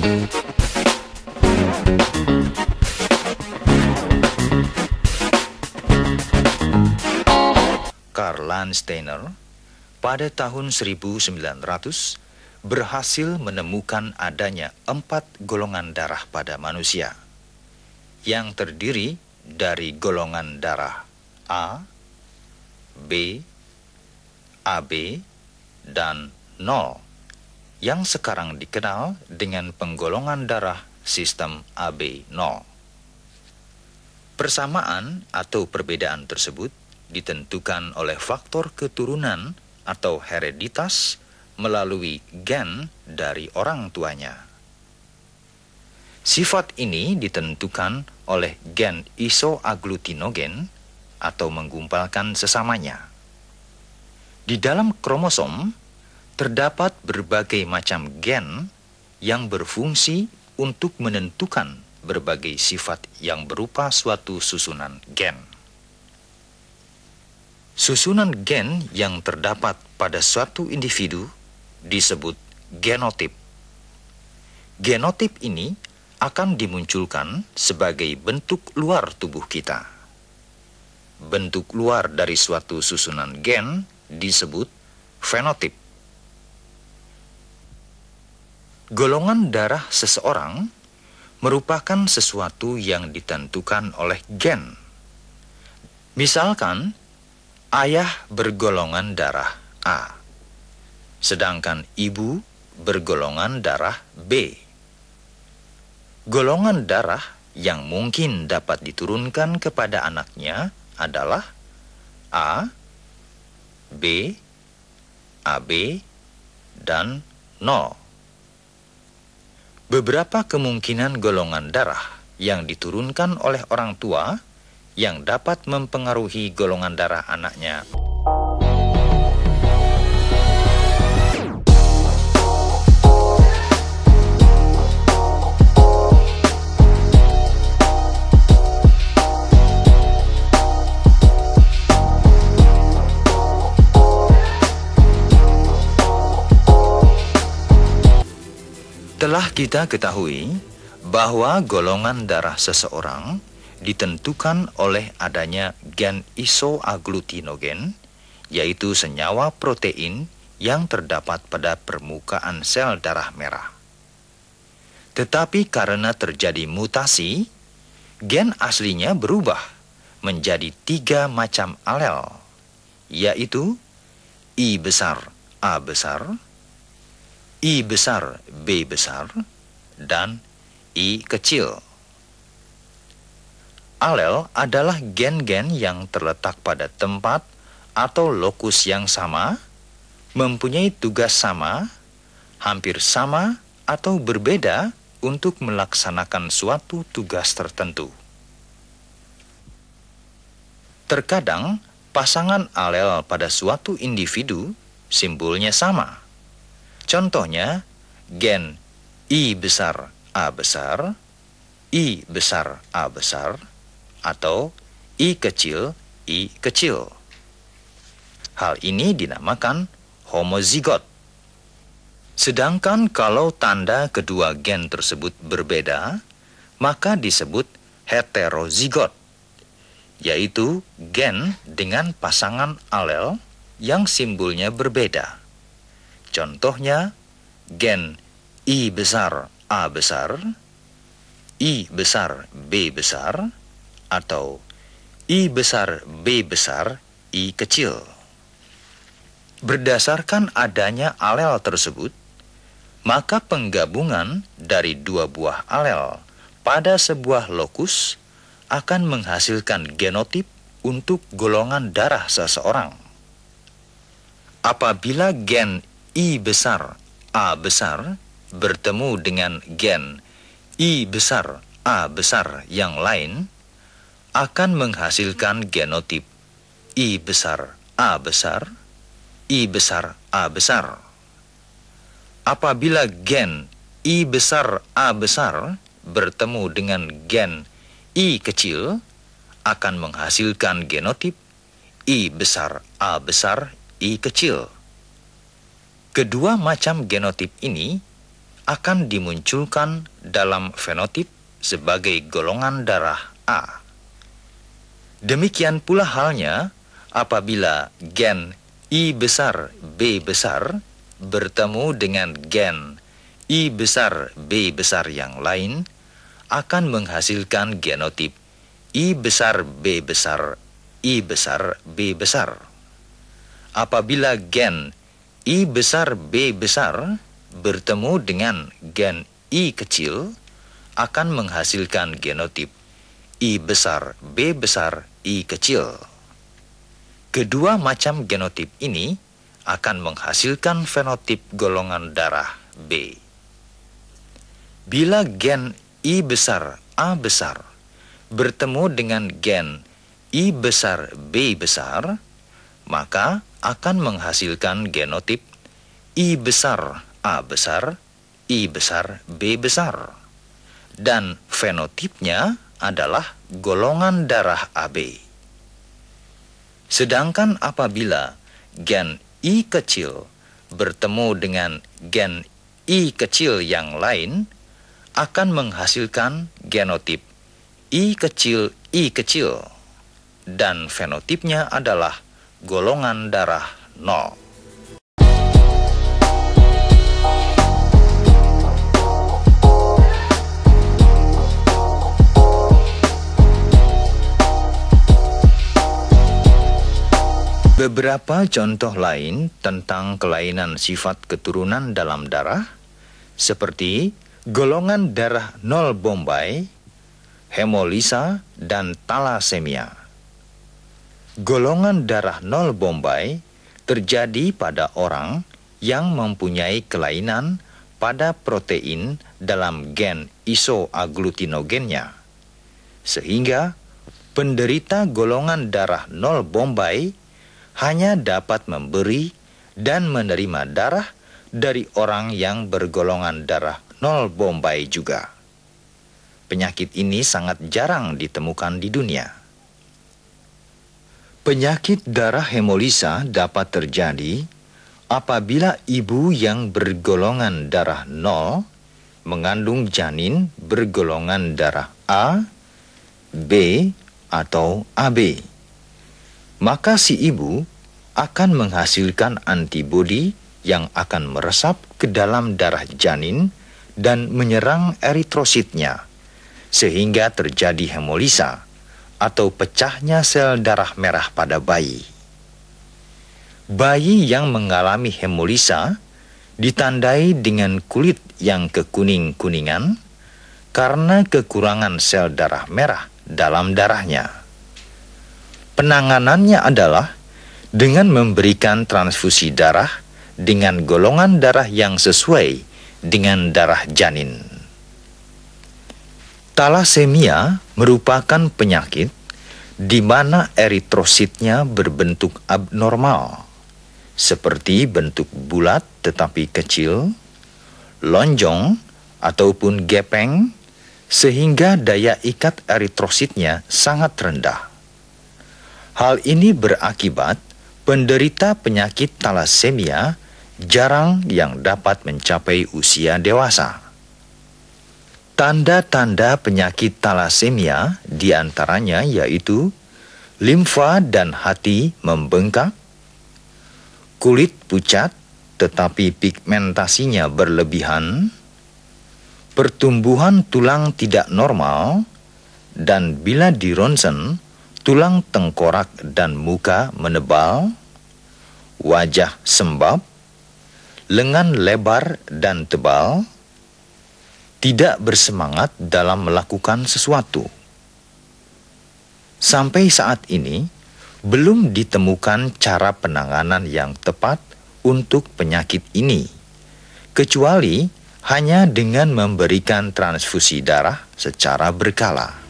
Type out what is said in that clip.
Karl Landsteiner pada tahun 1900 berhasil menemukan adanya 4 golongan darah pada manusia yang terdiri dari golongan darah A, B, AB, dan 0 yang sekarang dikenal dengan penggolongan darah sistem AB0. Persamaan atau perbedaan tersebut ditentukan oleh faktor keturunan atau hereditas melalui gen dari orang tuanya. Sifat ini ditentukan oleh gen isoaglutinogen atau menggumpalkan sesamanya. Di dalam kromosom terdapat berbagai macam gen yang berfungsi untuk menentukan berbagai sifat yang berupa suatu susunan gen. Susunan gen yang terdapat pada suatu individu disebut genotip. Genotip ini akan dimunculkan sebagai bentuk luar tubuh kita. Bentuk luar dari suatu susunan gen disebut fenotip. Golongan darah seseorang merupakan sesuatu yang ditentukan oleh gen. Misalkan, ayah bergolongan darah A, sedangkan ibu bergolongan darah B. Golongan darah yang mungkin dapat diturunkan kepada anaknya adalah A, B, AB, dan 0. Beberapa kemungkinan golongan darah yang diturunkan oleh orang tua yang dapat mempengaruhi golongan darah anaknya. Telah kita ketahui bahwa golongan darah seseorang ditentukan oleh adanya gen isoaglutinogen, yaitu senyawa protein yang terdapat pada permukaan sel darah merah. Tetapi karena terjadi mutasi, gen aslinya berubah menjadi 3 macam alel, yaitu I besar A besar, I besar B besar, dan I kecil. Alel adalah gen-gen yang terletak pada tempat atau lokus yang sama, mempunyai tugas sama, hampir sama, atau berbeda untuk melaksanakan suatu tugas tertentu. Terkadang, pasangan alel pada suatu individu simbolnya sama. Contohnya, gen I besar A besar, I besar A besar, atau I kecil I kecil. Hal ini dinamakan homozigot. Sedangkan kalau tanda kedua gen tersebut berbeda, maka disebut heterozigot, yaitu gen dengan pasangan alel yang simbolnya berbeda. Contohnya, gen I besar A besar, I besar B besar, atau I besar B besar I kecil. Berdasarkan adanya alel tersebut, maka penggabungan dari 2 buah alel pada sebuah lokus akan menghasilkan genotip untuk golongan darah seseorang. Apabila gen I besar A besar bertemu dengan gen I besar A besar yang lain, akan menghasilkan genotip I besar A besar, I besar A besar. Apabila gen I besar A besar bertemu dengan gen I kecil, akan menghasilkan genotip I besar A besar I kecil. Kedua macam genotip ini akan dimunculkan dalam fenotip sebagai golongan darah A. Demikian pula halnya apabila gen I besar B besar bertemu dengan gen I besar B besar yang lain, akan menghasilkan genotip I besar B besar I besar B besar. Apabila gen I besar B besar bertemu dengan gen I kecil, akan menghasilkan genotip I besar B besar I kecil. Kedua macam genotip ini akan menghasilkan fenotip golongan darah B. Bila gen I besar A besar bertemu dengan gen I besar B besar, maka akan menghasilkan genotip I besar A besar, I besar B besar. Dan fenotipnya adalah golongan darah AB. Sedangkan apabila gen I kecil bertemu dengan gen I kecil yang lain, akan menghasilkan genotip I kecil dan fenotipnya adalah golongan darah 0. Beberapa contoh lain tentang kelainan sifat keturunan dalam darah seperti golongan darah 0 Bombay, hemolisa, dan talasemia. Golongan darah 0 Bombay terjadi pada orang yang mempunyai kelainan pada protein dalam gen isoaglutinogennya, sehingga penderita golongan darah 0 Bombay hanya dapat memberi dan menerima darah dari orang yang bergolongan darah 0 Bombay juga. Penyakit ini sangat jarang ditemukan di dunia. Penyakit darah hemolisa dapat terjadi apabila ibu yang bergolongan darah 0 mengandung janin bergolongan darah A, B, atau AB. Maka si ibu akan menghasilkan antibodi yang akan meresap ke dalam darah janin dan menyerang eritrositnya, sehingga terjadi hemolisa atau pecahnya sel darah merah pada bayi. Bayi yang mengalami hemolisa ditandai dengan kulit yang kekuning-kuningan karena kekurangan sel darah merah dalam darahnya. Penanganannya adalah dengan memberikan transfusi darah dengan golongan darah yang sesuai dengan darah janin. Talasemia merupakan penyakit di mana eritrositnya berbentuk abnormal, seperti bentuk bulat tetapi kecil, lonjong ataupun gepeng, sehingga daya ikat eritrositnya sangat rendah. Hal ini berakibat penderita penyakit talasemia jarang yang dapat mencapai usia dewasa. Tanda-tanda penyakit talasemia diantaranya yaitu limfa dan hati membengkak, kulit pucat tetapi pigmentasinya berlebihan, pertumbuhan tulang tidak normal, dan bila di ronsen, tulang tengkorak dan muka menebal, wajah sembab, lengan lebar dan tebal, tidak bersemangat dalam melakukan sesuatu. Sampai saat ini, belum ditemukan cara penanganan yang tepat untuk penyakit ini, kecuali hanya dengan memberikan transfusi darah secara berkala.